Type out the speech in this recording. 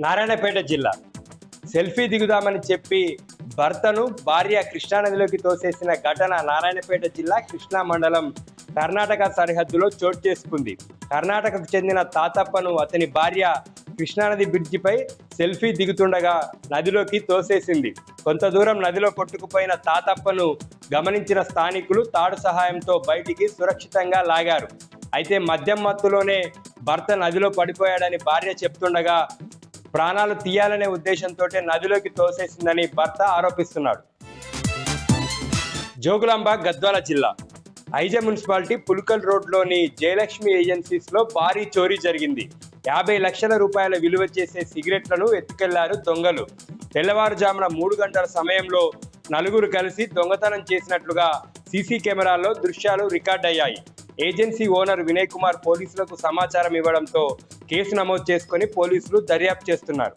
నారాయణపేట జిల్లా సెల్ఫీ దిగుదామని చెప్పి భర్తను భార్య కృష్ణానదిలోకి తోసేసిన ఘటన నారాయణపేట జిల్లా కృష్ణా మండలం కర్ణాటక సరిహద్దులో చోటు చేసుకుంది. కర్ణాటకకు చెందిన తాతప్పను అతని భార్య కృష్ణానది బ్రిడ్జిపై సెల్ఫీ దిగుతుండగా నదిలోకి తోసేసింది. కొంత దూరం నదిలో కొట్టుకుపోయిన తాతప్పను గమనించిన స్థానికులు తాడు సహాయంతో బయటికి సురక్షితంగా లాగారు. అయితే మద్యం మత్తులోనే భర్త నదిలో పడిపోయాడని భార్య చెప్తుండగా ప్రాణాలు తీయాలనే ఉద్దేశంతో నదిలోకి తోసేసిందని భర్త ఆరోపిస్తున్నాడు. జోగులాంబ గద్వాల జిల్లా ఐజ మున్సిపాలిటీ పుల్కల్ రోడ్లోని జయలక్ష్మి ఏజెన్సీస్లో భారీ చోరీ జరిగింది. 50 లక్షల రూపాయల విలువ చేసే సిగరెట్లను ఎత్తుకెళ్లారు దొంగలు. తెల్లవారుజామున 3 గంటల సమయంలో నలుగురు కలిసి దొంగతనం చేసినట్లుగా సీసీ కెమెరాల్లో దృశ్యాలు రికార్డయ్యాయి. ఏజెన్సీ ఓనర్ వినయ్ కుమార్ పోలీసులకు సమాచారం ఇవ్వడంతో కేసు నమోదు చేసుకుని పోలీసులు దర్యాప్తు చేస్తున్నారు.